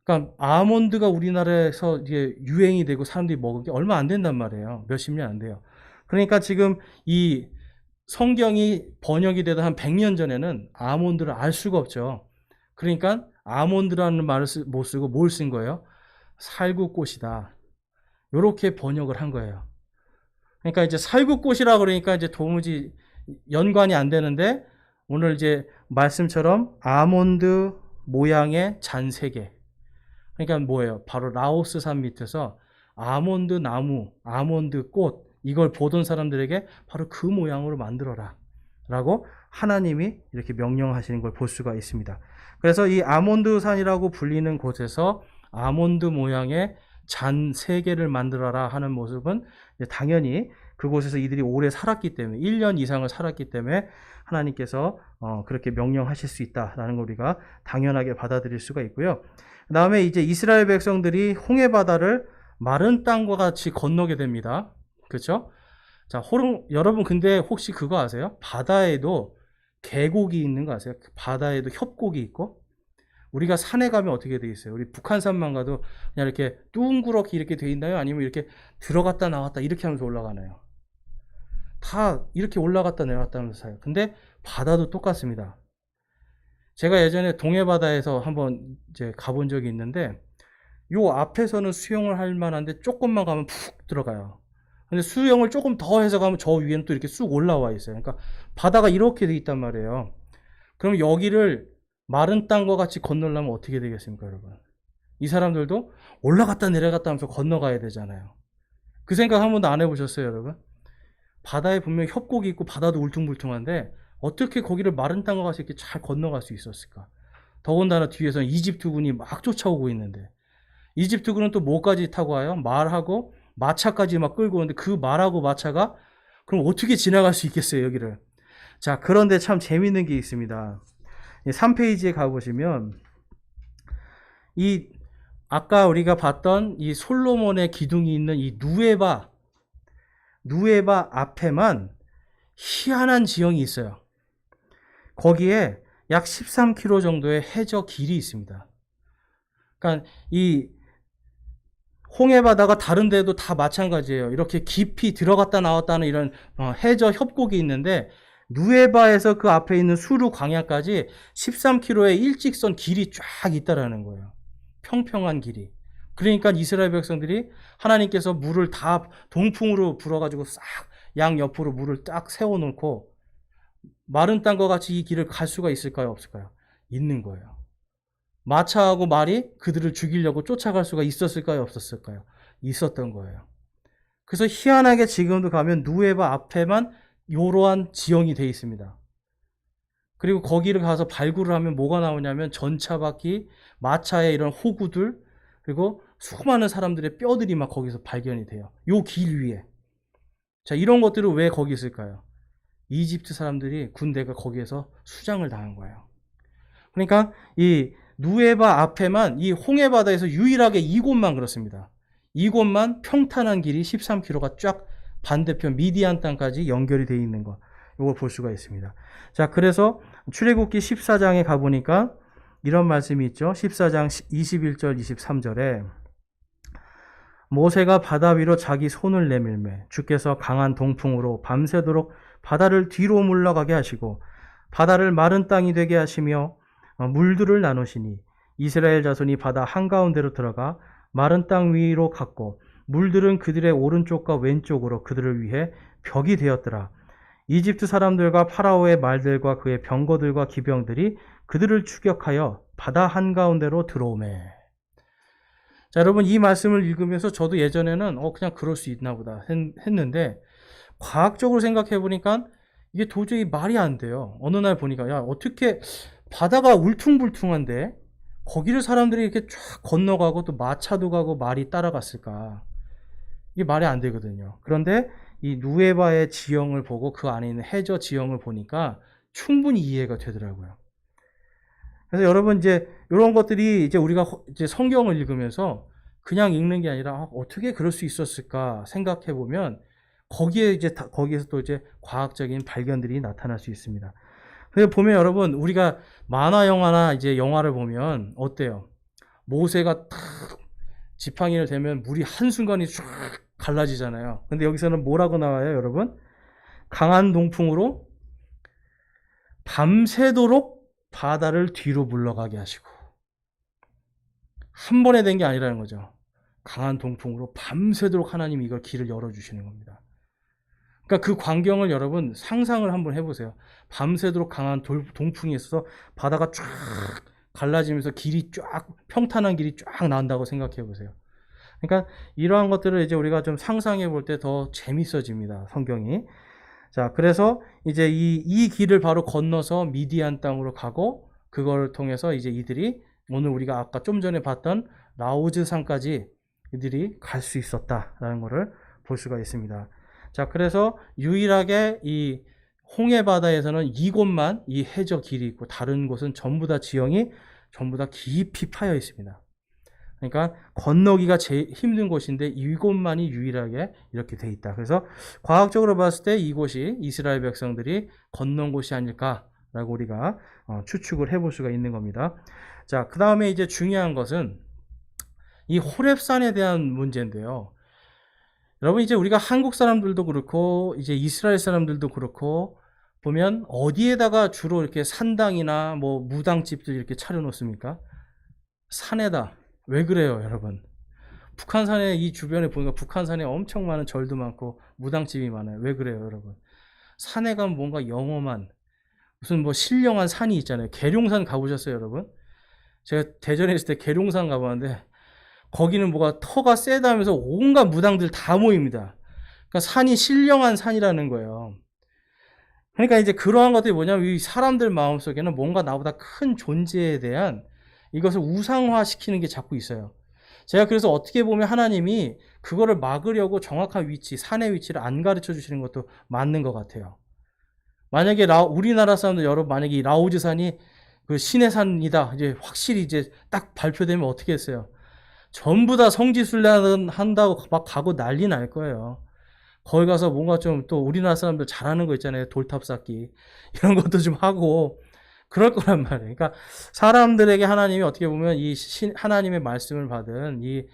그러니까 아몬드가 우리나라에서 이게 유행이 되고 사람들이 먹은 게 얼마 안 된단 말이에요. 몇십 년 안 돼요. 그러니까 지금 이 성경이 번역이 되던 한 100년 전에는 아몬드를 알 수가 없죠. 그러니까 아몬드라는 말을 못 쓰고 뭘 쓴 거예요? 살구꽃이다. 이렇게 번역을 한 거예요. 그러니까 이제 살구꽃이라 그러니까 이제 도무지 연관이 안 되는데 오늘 이제 말씀처럼 아몬드 모양의 잔 3개. 그러니까 뭐예요? 바로 라오스산 밑에서 아몬드 나무, 아몬드 꽃 이걸 보던 사람들에게 바로 그 모양으로 만들어라 라고 하나님이 이렇게 명령하시는 걸 볼 수가 있습니다. 그래서 이 아몬드 산이라고 불리는 곳에서 아몬드 모양의 잔 3개를 만들어라 하는 모습은 당연히 그곳에서 이들이 오래 살았기 때문에 1년 이상을 살았기 때문에 하나님께서 그렇게 명령하실 수 있다라는 걸 우리가 당연하게 받아들일 수가 있고요. 그 다음에 이제 이스라엘 백성들이 홍해 바다를 마른 땅과 같이 건너게 됩니다. 그렇죠? 자, 여러분 근데 혹시 그거 아세요? 바다에도 계곡이 있는 거 아세요? 바다에도 협곡이 있고 우리가 산에 가면 어떻게 돼 있어요? 우리 북한산만 가도 그냥 이렇게 둥그렇게 이렇게 돼 있나요? 아니면 이렇게 들어갔다 나왔다 이렇게 하면서 올라가나요? 다 이렇게 올라갔다 내려갔다 하면서 사요. 근데 바다도 똑같습니다. 제가 예전에 동해바다에서 한번 이제 가본 적이 있는데 요 앞에서는 수영을 할 만한데 조금만 가면 푹 들어가요. 근데 수영을 조금 더 해서 가면 저 위에는 또 이렇게 쑥 올라와 있어요. 그러니까 바다가 이렇게 돼 있단 말이에요. 그럼 여기를 마른 땅과 같이 건너려면 어떻게 되겠습니까, 여러분? 이 사람들도 올라갔다 내려갔다 하면서 건너가야 되잖아요. 그 생각 한 번도 안 해보셨어요, 여러분? 바다에 분명히 협곡이 있고 바다도 울퉁불퉁한데 어떻게 거기를 마른 땅과 같이 이렇게 잘 건너갈 수 있었을까? 더군다나 뒤에서는 이집트군이 막 쫓아오고 있는데 이집트군은 또 뭐까지 타고 와요? 말하고 마차까지 막 끌고 오는데 그 말하고 마차가 그럼 어떻게 지나갈 수 있겠어요, 여기를? 자, 그런데 참 재밌는 게 있습니다. 3페이지에 가보시면 아까 우리가 봤던 이 솔로몬의 기둥이 있는 이 누에바 앞에만 희한한 지형이 있어요. 거기에 약 13km 정도의 해저 길이 있습니다. 그러니까 이 홍해바다가 다른 데도 다 마찬가지예요. 이렇게 깊이 들어갔다 나왔다는 이런 해저 협곡이 있는데 누에바에서 그 앞에 있는 수루 광야까지 13km의 일직선 길이 쫙 있다라는 거예요. 평평한 길이. 그러니까 이스라엘 백성들이 하나님께서 물을 다 동풍으로 불어가지고 싹 양 옆으로 물을 딱 세워놓고 마른 땅과 같이 이 길을 갈 수가 있을까요? 없을까요? 있는 거예요. 마차하고 말이 그들을 죽이려고 쫓아갈 수가 있었을까요? 없었을까요? 있었던 거예요. 그래서 희한하게 지금도 가면 누에바 앞에만 이러한 지형이 되어 있습니다. 그리고 거기를 가서 발굴을 하면 뭐가 나오냐면 전차바퀴, 마차의 이런 호구들, 그리고 수많은 사람들의 뼈들이 막 거기서 발견이 돼요. 요 길 위에. 자, 이런 것들을 왜 거기 있을까요? 이집트 사람들이 군대가 거기에서 수장을 당한 거예요. 그러니까 이 누에바 앞에만 이 홍해 바다에서 유일하게 이곳만 그렇습니다. 이곳만 평탄한 길이 13km가 쫙 반대편 미디안 땅까지 연결이 되어 있는 것. 이걸 볼 수가 있습니다. 자, 그래서 출애굽기 14장에 가보니까 이런 말씀이 있죠. 14장 21절 23절에 모세가 바다 위로 자기 손을 내밀매 주께서 강한 동풍으로 밤새도록 바다를 뒤로 물러가게 하시고 바다를 마른 땅이 되게 하시며 물들을 나누시니 이스라엘 자손이 바다 한가운데로 들어가 마른 땅 위로 갔고 물들은 그들의 오른쪽과 왼쪽으로 그들을 위해 벽이 되었더라. 이집트 사람들과 파라오의 말들과 그의 병거들과 기병들이 그들을 추격하여 바다 한가운데로 들어오매. 자, 여러분, 이 말씀을 읽으면서 저도 예전에는 그냥 그럴 수 있나 보다 했는데 과학적으로 생각해 보니까 이게 도저히 말이 안 돼요. 어느 날 보니까 야, 어떻게 바다가 울퉁불퉁한데 거기를 사람들이 이렇게 쫙 건너가고 또 마차도 가고 말이 따라갔을까? 이게 말이 안 되거든요. 그런데 이 누에바의 지형을 보고 그 안에 있는 해저 지형을 보니까 충분히 이해가 되더라고요. 그래서 여러분 이제 이런 것들이 이제 우리가 이제 성경을 읽으면서 그냥 읽는 게 아니라 어떻게 그럴 수 있었을까 생각해 보면 거기에 이제 거기에서 또 이제 과학적인 발견들이 나타날 수 있습니다. 그래서 보면 여러분 우리가 만화 영화나 이제 영화를 보면 어때요? 모세가 탁 지팡이를 대면 물이 한순간에 쫙 갈라지잖아요. 근데 여기서는 뭐라고 나와요, 여러분? 강한 동풍으로 밤새도록 바다를 뒤로 물러가게 하시고 한 번에 된 게 아니라는 거죠. 강한 동풍으로 밤새도록 하나님이 이걸 길을 열어주시는 겁니다. 그러니까 그 광경을 여러분 상상을 한번 해보세요. 밤새도록 강한 동풍이 있어서 바다가 쫙 갈라지면서 길이 쫙 평탄한 길이 쫙 나온다고 생각해 보세요. 그러니까 이러한 것들을 이제 우리가 좀 상상해 볼 때 더 재밌어집니다. 성경이. 자, 그래서 이제 이 길을 바로 건너서 미디안 땅으로 가고 그걸 통해서 이제 이들이 오늘 우리가 아까 좀 전에 봤던 라오즈 산까지 이들이 갈 수 있었다라는 것을 볼 수가 있습니다. 자, 그래서 유일하게 이 홍해 바다에서는 이곳만 이 해저 길이 있고 다른 곳은 전부 다 지형이 전부 다 깊이 파여 있습니다. 그러니까 건너기가 제일 힘든 곳인데 이곳만이 유일하게 이렇게 돼 있다. 그래서 과학적으로 봤을 때 이곳이 이스라엘 백성들이 건넌 곳이 아닐까라고 우리가 추측을 해볼 수가 있는 겁니다. 자, 그 다음에 이제 중요한 것은 이 호렙산에 대한 문제인데요. 여러분 이제 우리가 한국 사람들도 그렇고 이제 이스라엘 사람들도 그렇고 보면 어디에다가 주로 이렇게 산당이나 뭐 무당집들 이렇게 차려놓습니까? 산에다. 왜 그래요, 여러분? 북한산에 이 주변에 보니까 북한산에 엄청 많은 절도 많고 무당집이 많아요. 왜 그래요, 여러분? 산에 가면 뭔가 영험한 무슨 뭐 신령한 산이 있잖아요. 계룡산 가보셨어요, 여러분? 제가 대전에 있을 때 계룡산 가봤는데 거기는 뭐가 터가 세다면서 온갖 무당들 다 모입니다. 그러니까 산이 신령한 산이라는 거예요. 그러니까 이제 그러한 것들이 뭐냐면 이 사람들 마음속에는 뭔가 나보다 큰 존재에 대한 이것을 우상화시키는 게 자꾸 있어요. 제가 그래서 어떻게 보면 하나님이 그거를 막으려고 정확한 위치, 산의 위치를 안 가르쳐 주시는 것도 맞는 것 같아요. 만약에 우리나라 사람들 여러분 만약에 이 라오즈 산이 그 신의 산이다 이제 확실히 이제 딱 발표되면 어떻게 했어요? 전부 다 성지순례 한다고 막 가고 난리 날 거예요. 거기 가서 뭔가 좀 또 우리나라 사람들 잘하는 거 있잖아요. 돌탑 쌓기 이런 것도 좀 하고 그럴 거란 말이에요. 그러니까 사람들에게 하나님이 어떻게 보면 이 하나님의 말씀을 받은 이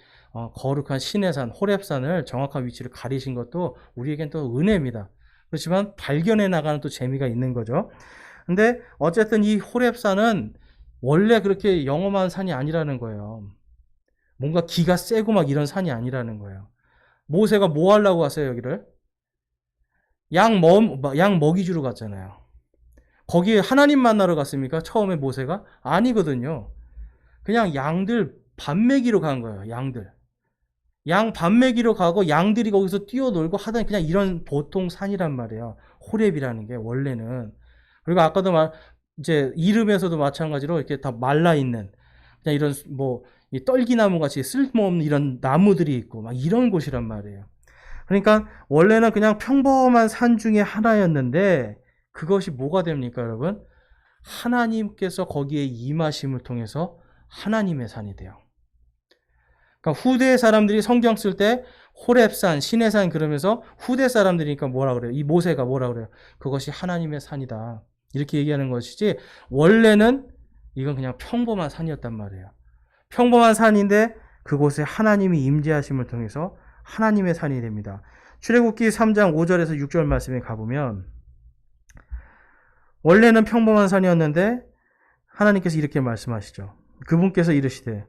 거룩한 신의 산, 호렙산을 정확한 위치를 가리신 것도 우리에겐 또 은혜입니다. 그렇지만 발견해 나가는 또 재미가 있는 거죠. 근데 어쨌든 이 호렙산은 원래 그렇게 영험한 산이 아니라는 거예요. 뭔가 기가 세고 막 이런 산이 아니라는 거예요. 모세가 뭐 하려고 왔어요, 여기를? 양 먹이 주러 갔잖아요. 거기에 하나님 만나러 갔습니까? 처음에 모세가? 아니거든요. 그냥 양들 밥 먹이러 간 거예요, 양들. 양 밥 먹이러 가고 양들이 거기서 뛰어놀고 하던 그냥 이런 보통 산이란 말이에요. 호렙이라는 게 원래는. 그리고 아까도 이제 이름에서도 마찬가지로 이렇게 다 말라 있는 그냥 이런 이 떨기나무 같이 쓸모없는 이런 나무들이 있고 막 이런 곳이란 말이에요. 그러니까 원래는 그냥 평범한 산 중에 하나였는데 그것이 뭐가 됩니까, 여러분? 하나님께서 거기에 임하심을 통해서 하나님의 산이 돼요. 그러니까 후대 사람들이 성경 쓸 때 호렙산, 시내산 그러면서 후대 사람들이니까 뭐라 그래요? 이 모세가 뭐라 그래요? 그것이 하나님의 산이다. 이렇게 얘기하는 것이지 원래는 이건 그냥 평범한 산이었단 말이에요. 평범한 산인데 그곳에 하나님이 임재하심을 통해서 하나님의 산이 됩니다. 출애굽기 3장 5절에서 6절 말씀에 가보면 원래는 평범한 산이었는데 하나님께서 이렇게 말씀하시죠. 그분께서 이르시되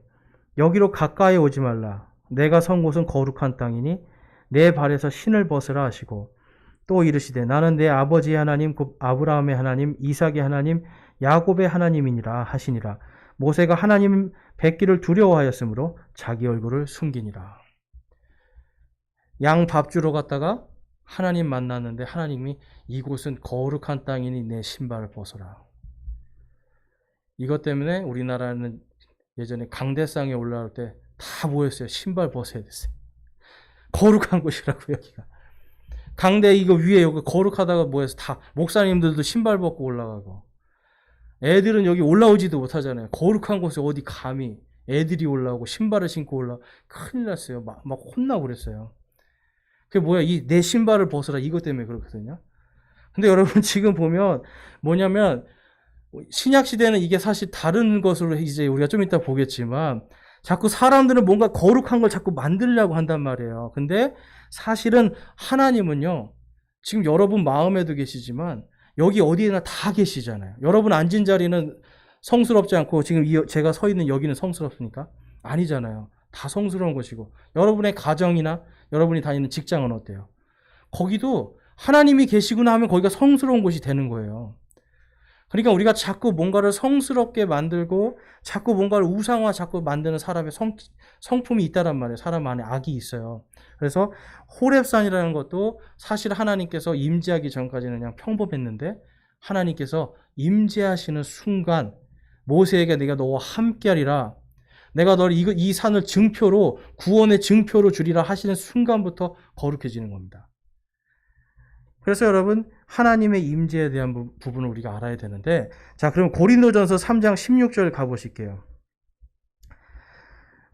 여기로 가까이 오지 말라. 내가 선 곳은 거룩한 땅이니 내 발에서 신을 벗으라 하시고 또 이르시되 나는 내 아버지의 하나님 곧 아브라함의 하나님 이삭의 하나님 야곱의 하나님이니라 하시니라. 모세가 하나님 뵙기를 두려워하였으므로 자기 얼굴을 숨기니라. 양 밥 주러 갔다가 하나님 만났는데 하나님이 이곳은 거룩한 땅이니 내 신발을 벗어라. 이것 때문에 우리나라는 예전에 강대상에 올라올 때 다 모였어요. 신발 벗어야 됐어요. 거룩한 곳이라고 여기가. 강대 이거 위에 여기 거룩하다가 모여서 다 목사님들도 신발 벗고 올라가고 애들은 여기 올라오지도 못하잖아요. 거룩한 곳에 어디 감히 애들이 올라오고 신발을 신고 올라오고 큰일 났어요. 막 혼나고 그랬어요. 그게 뭐야? 내 신발을 벗어라. 이것 때문에 그렇거든요. 근데 여러분 지금 보면 뭐냐면 신약 시대는 이게 사실 다른 것으로 이제 우리가 좀 이따 보겠지만 자꾸 사람들은 뭔가 거룩한 걸 자꾸 만들려고 한단 말이에요. 근데 사실은 하나님은요. 지금 여러분 마음에도 계시지만 여기 어디에나 다 계시잖아요. 여러분 앉은 자리는 성스럽지 않고 지금 제가 서 있는 여기는 성스럽습니까? 아니잖아요. 다 성스러운 것이고 여러분의 가정이나 여러분이 다니는 직장은 어때요? 거기도 하나님이 계시구나 하면 거기가 성스러운 곳이 되는 거예요. 그러니까 우리가 자꾸 뭔가를 성스럽게 만들고 자꾸 뭔가를 우상화 자꾸 만드는 사람의 성품이 있다란 말이에요. 사람 안에 악이 있어요. 그래서 호렙산이라는 것도 사실 하나님께서 임재하기 전까지는 그냥 평범했는데 하나님께서 임재하시는 순간 모세에게 내가 너와 함께하리라. 내가 너를 이 산을 증표로 구원의 증표로 주리라 하시는 순간부터 거룩해지는 겁니다. 그래서 여러분 하나님의 임재에 대한 부분을 우리가 알아야 되는데 자 그럼 고린도전서 3장 16절 가보실게요.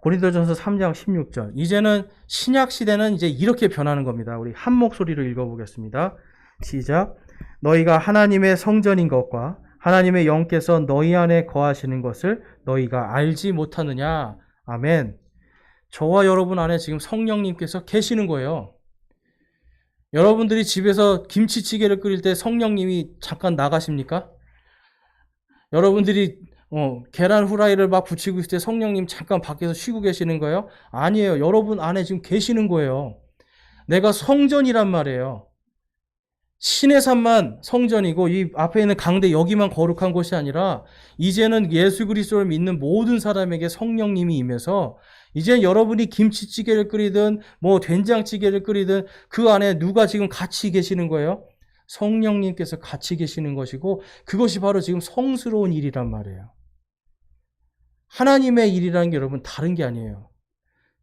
고린도전서 3장 16절 이제는 신약 시대는 이제 이렇게 변하는 겁니다. 우리 한 목소리로 읽어보겠습니다. 시작. 너희가 하나님의 성전인 것과 하나님의 영께서 너희 안에 거하시는 것을 너희가 알지 못하느냐. 아멘. 저와 여러분 안에 지금 성령님께서 계시는 거예요. 여러분들이 집에서 김치찌개를 끓일 때 성령님이 잠깐 나가십니까? 여러분들이 계란 후라이를 막 부치고 있을 때 성령님 잠깐 밖에서 쉬고 계시는 거예요? 아니에요. 여러분 안에 지금 계시는 거예요. 내가 성전이란 말이에요. 신의 산만 성전이고 이 앞에 있는 강대 여기만 거룩한 곳이 아니라 이제는 예수 그리스도를 믿는 모든 사람에게 성령님이 임해서 이제 여러분이 김치찌개를 끓이든 된장찌개를 끓이든 그 안에 누가 지금 같이 계시는 거예요? 성령님께서 같이 계시는 것이고 그것이 바로 지금 성스러운 일이란 말이에요. 하나님의 일이라는 게 여러분 다른 게 아니에요.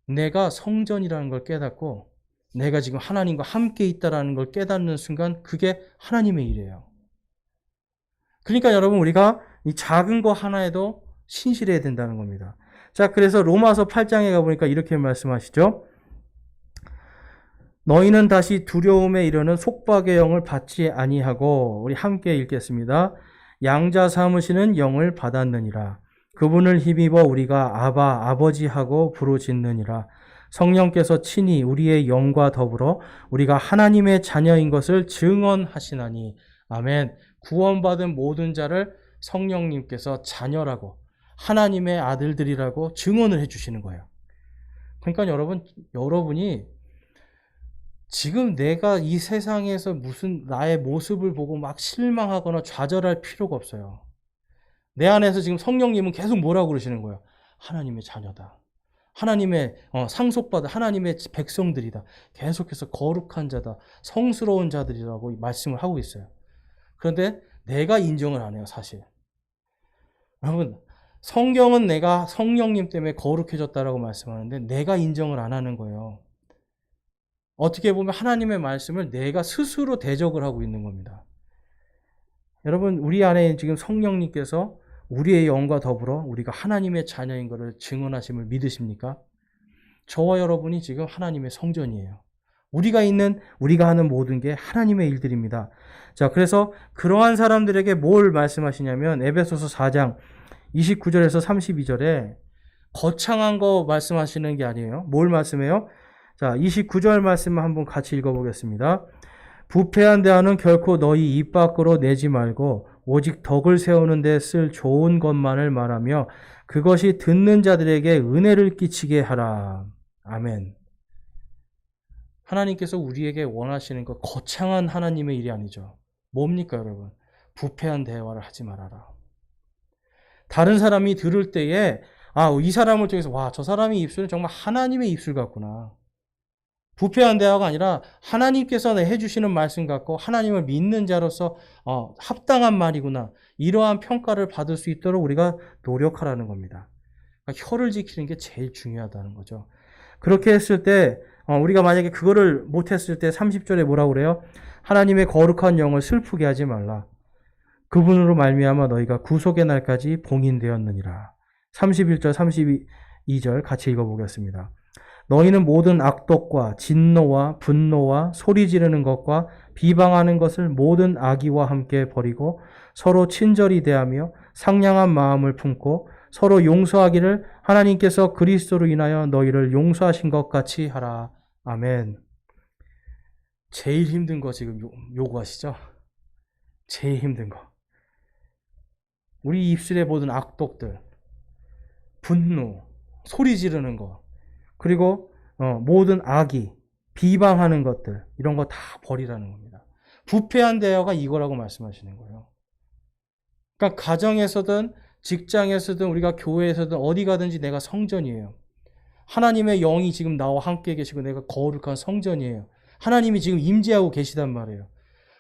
내가 성전이라는 걸 깨닫고 내가 지금 하나님과 함께 있다는 걸 깨닫는 순간 그게 하나님의 일이에요. 그러니까 여러분 우리가 이 작은 거 하나에도 신실해야 된다는 겁니다. 자, 그래서 로마서 8장에 가보니까 이렇게 말씀하시죠. 너희는 다시 두려움에 이르는 속박의 영을 받지 아니하고 우리 함께 읽겠습니다. 양자 삼으시는 영을 받았느니라. 그분을 힘입어 우리가 아바 아버지하고 부르짖느니라. 성령께서 친히 우리의 영과 더불어 우리가 하나님의 자녀인 것을 증언하시나니. 아멘. 구원받은 모든 자를 성령님께서 자녀라고 하나님의 아들들이라고 증언을 해주시는 거예요. 그러니까 여러분이 지금 내가 이 세상에서 무슨 나의 모습을 보고 막 실망하거나 좌절할 필요가 없어요. 내 안에서 지금 성령님은 계속 뭐라고 그러시는 거예요? 하나님의 자녀다. 하나님의 상속받아 하나님의 백성들이다. 계속해서 거룩한 자다. 성스러운 자들이라고 말씀을 하고 있어요. 그런데 내가 인정을 안 해요, 사실. 여러분, 성경은 내가 성령님 때문에 거룩해졌다라고 말씀하는데 내가 인정을 안 하는 거예요. 어떻게 보면 하나님의 말씀을 내가 스스로 대적을 하고 있는 겁니다. 여러분, 우리 안에 지금 성령님께서 우리의 영과 더불어 우리가 하나님의 자녀인 것을 증언하심을 믿으십니까? 저와 여러분이 지금 하나님의 성전이에요. 우리가 하는 모든 게 하나님의 일들입니다. 자, 그래서 그러한 사람들에게 뭘 말씀하시냐면 에베소서 4장 29절에서 32절에 거창한 거 말씀하시는 게 아니에요. 뭘 말씀해요? 자, 29절 말씀을 한번 같이 읽어보겠습니다. 부패한 대화는 결코 너희 입 밖으로 내지 말고 오직 덕을 세우는 데 쓸 좋은 것만을 말하며 그것이 듣는 자들에게 은혜를 끼치게 하라. 아멘. 하나님께서 우리에게 원하시는 것 거창한 하나님의 일이 아니죠. 뭡니까, 여러분? 부패한 대화를 하지 말아라. 다른 사람이 들을 때에 이 사람을 통해서 저 사람의 입술은 정말 하나님의 입술 같구나. 부패한 대화가 아니라 하나님께서 해주시는 말씀 같고 하나님을 믿는 자로서 합당한 말이구나. 이러한 평가를 받을 수 있도록 우리가 노력하라는 겁니다. 그러니까 혀를 지키는 게 제일 중요하다는 거죠. 그렇게 했을 때 우리가 만약에 그거를 못했을 때 30절에 뭐라고 그래요? 하나님의 거룩한 영을 슬프게 하지 말라. 그분으로 말미암아 너희가 구속의 날까지 봉인되었느니라. 31절 32절 같이 읽어보겠습니다. 너희는 모든 악독과 진노와 분노와 소리 지르는 것과 비방하는 것을 모든 악의와 함께 버리고 서로 친절히 대하며 상냥한 마음을 품고 서로 용서하기를 하나님께서 그리스도로 인하여 너희를 용서하신 것 같이 하라. 아멘. 제일 힘든 거 지금 요구하시죠? 제일 힘든 거. 우리 입술에 모든 악독들, 분노, 소리 지르는 거, 그리고 모든 악의, 비방하는 것들, 이런 거 다 버리라는 겁니다. 부패한 대화가 이거라고 말씀하시는 거예요. 그러니까 가정에서든 직장에서든 우리가 교회에서든 어디 가든지 내가 성전이에요. 하나님의 영이 지금 나와 함께 계시고 내가 거룩한 성전이에요. 하나님이 지금 임재하고 계시단 말이에요.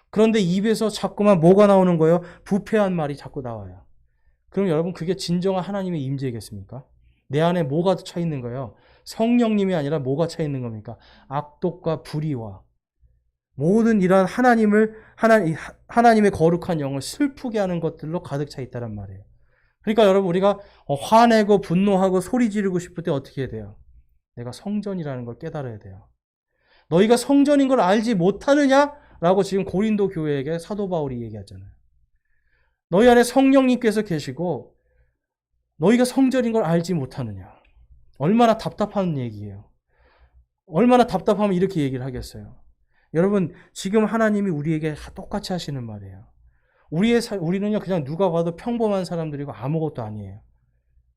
그런데 입에서 자꾸만 뭐가 나오는 거예요? 부패한 말이 자꾸 나와요. 그럼 여러분 그게 진정한 하나님의 임재겠습니까? 내 안에 뭐가 차 있는 거예요? 성령님이 아니라 뭐가 차 있는 겁니까? 악독과 불의와 모든 이러한 하나님의 거룩한 영을 슬프게 하는 것들로 가득 차 있다란 말이에요. 그러니까 여러분 우리가 화내고 분노하고 소리 지르고 싶을 때 어떻게 해야 돼요? 내가 성전이라는 걸 깨달아야 돼요. 너희가 성전인 걸 알지 못하느냐라고 지금 고린도 교회에게 사도 바울이 얘기하잖아요. 너희 안에 성령님께서 계시고 너희가 성전인 걸 알지 못하느냐. 얼마나 답답한 얘기예요. 얼마나 답답하면 이렇게 얘기를 하겠어요. 여러분 지금 하나님이 우리에게 똑같이 하시는 말이에요. 우리는요 그냥 누가 봐도 평범한 사람들이고 아무것도 아니에요.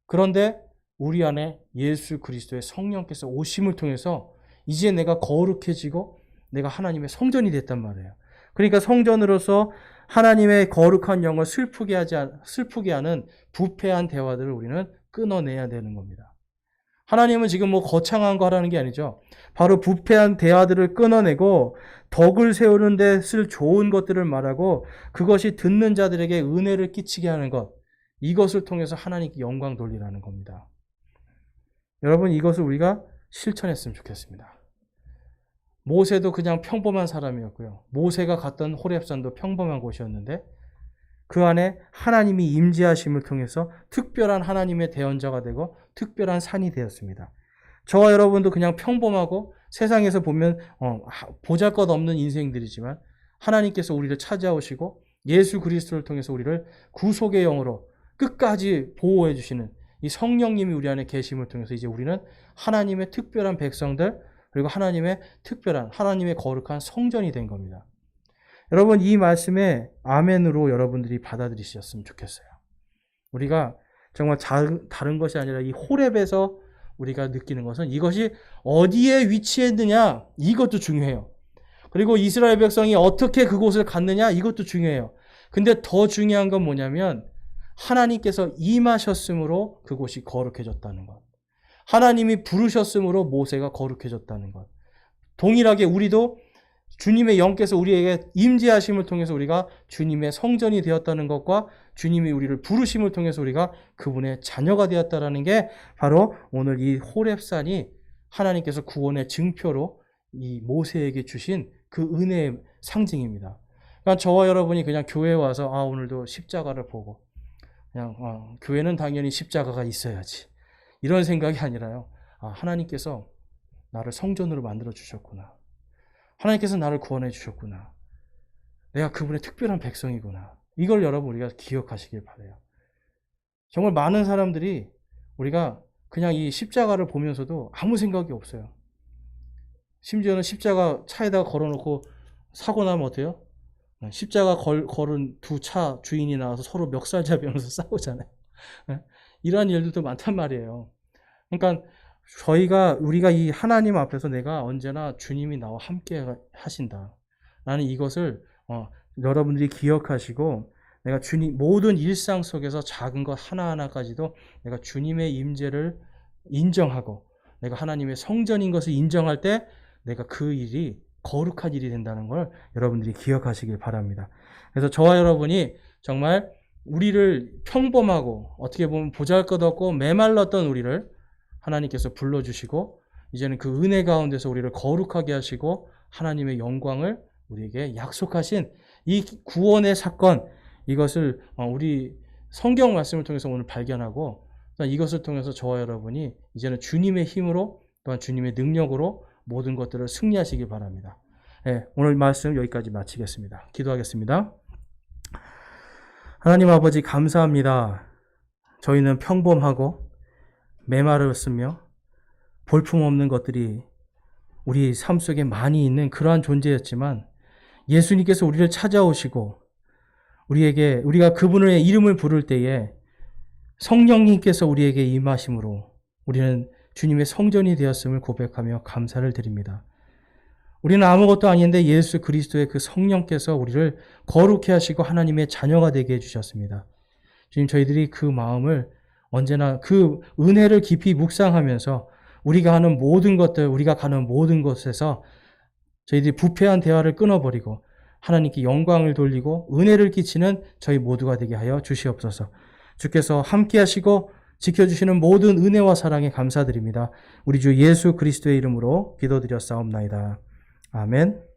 그런데 우리 안에 예수 그리스도의 성령께서 오심을 통해서 이제 내가 거룩해지고 내가 하나님의 성전이 됐단 말이에요. 그러니까 성전으로서 하나님의 거룩한 영을 슬프게 하는 부패한 대화들을 우리는 끊어내야 되는 겁니다. 하나님은 지금 거창한 거 하라는 게 아니죠. 바로 부패한 대화들을 끊어내고 덕을 세우는 데 쓸 좋은 것들을 말하고 그것이 듣는 자들에게 은혜를 끼치게 하는 것. 이것을 통해서 하나님께 영광 돌리라는 겁니다. 여러분 이것을 우리가 실천했으면 좋겠습니다. 모세도 그냥 평범한 사람이었고요. 모세가 갔던 호렙산도 평범한 곳이었는데 그 안에 하나님이 임재하심을 통해서 특별한 하나님의 대언자가 되고 특별한 산이 되었습니다. 저와 여러분도 그냥 평범하고 세상에서 보면 보잘것없는 인생들이지만 하나님께서 우리를 찾아오시고 예수 그리스도를 통해서 우리를 구속의 영으로 끝까지 보호해 주시는 이 성령님이 우리 안에 계심을 통해서 이제 우리는 하나님의 특별한 백성들 그리고 하나님의 거룩한 성전이 된 겁니다. 여러분 이 말씀에 아멘으로 여러분들이 받아들이셨으면 좋겠어요. 우리가 정말 다른 것이 아니라 이 호렙에서 우리가 느끼는 것은 이것이 어디에 위치했느냐, 이것도 중요해요. 그리고 이스라엘 백성이 어떻게 그곳을 갔느냐, 이것도 중요해요. 근데 더 중요한 건 뭐냐면 하나님께서 임하셨으므로 그곳이 거룩해졌다는 것. 하나님이 부르셨으므로 모세가 거룩해졌다는 것. 동일하게 우리도 주님의 영께서 우리에게 임재하심을 통해서 우리가 주님의 성전이 되었다는 것과 주님이 우리를 부르심을 통해서 우리가 그분의 자녀가 되었다는 게 바로 오늘 이 호렙산이 하나님께서 구원의 증표로 이 모세에게 주신 그 은혜의 상징입니다. 그러니까 저와 여러분이 그냥 교회에 와서 오늘도 십자가를 보고 그냥 교회는 당연히 십자가가 있어야지 이런 생각이 아니라요. 하나님께서 나를 성전으로 만들어 주셨구나. 하나님께서 나를 구원해 주셨구나. 내가 그분의 특별한 백성이구나. 이걸 여러분 우리가 기억하시길 바라요. 정말 많은 사람들이 우리가 그냥 이 십자가를 보면서도 아무 생각이 없어요. 심지어는 십자가 차에다가 걸어놓고 사고 나면 어때요? 십자가 걸은 두 차 주인이 나와서 서로 멱살잡이면서 싸우잖아요. 이러한 일들도 많단 말이에요. 그러니까 우리가 이 하나님 앞에서 내가 언제나 주님이 나와 함께 하신다. 라는 이것을 여러분들이 기억하시고 내가 주님 모든 일상 속에서 작은 것 하나하나까지도 내가 주님의 임재를 인정하고 내가 하나님의 성전인 것을 인정할 때 내가 그 일이 거룩한 일이 된다는 걸 여러분들이 기억하시길 바랍니다. 그래서 저와 여러분이 정말 우리를 평범하고 어떻게 보면 보잘것없고 메말랐던 우리를 하나님께서 불러주시고 이제는 그 은혜 가운데서 우리를 거룩하게 하시고 하나님의 영광을 우리에게 약속하신 이 구원의 사건, 이것을 우리 성경 말씀을 통해서 오늘 발견하고 이것을 통해서 저와 여러분이 이제는 주님의 힘으로 또한 주님의 능력으로 모든 것들을 승리하시기 바랍니다. 네, 오늘 말씀 여기까지 마치겠습니다. 기도하겠습니다. 하나님 아버지 감사합니다. 저희는 평범하고 메마르었으며 볼품없는 것들이 우리 삶 속에 많이 있는 그러한 존재였지만 예수님께서 우리를 찾아오시고 우리가 그분의 이름을 부를 때에 성령님께서 우리에게 임하심으로 우리는 주님의 성전이 되었음을 고백하며 감사를 드립니다. 우리는 아무것도 아닌데 예수 그리스도의 그 성령께서 우리를 거룩해 하시고 하나님의 자녀가 되게 해주셨습니다. 주님, 저희들이 그 마음을 언제나 그 은혜를 깊이 묵상하면서 우리가 하는 모든 것들, 우리가 가는 모든 곳에서 저희들이 부패한 대화를 끊어버리고 하나님께 영광을 돌리고 은혜를 끼치는 저희 모두가 되게 하여 주시옵소서. 주께서 함께 하시고 지켜주시는 모든 은혜와 사랑에 감사드립니다. 우리 주 예수 그리스도의 이름으로 기도드렸사옵나이다. 아멘.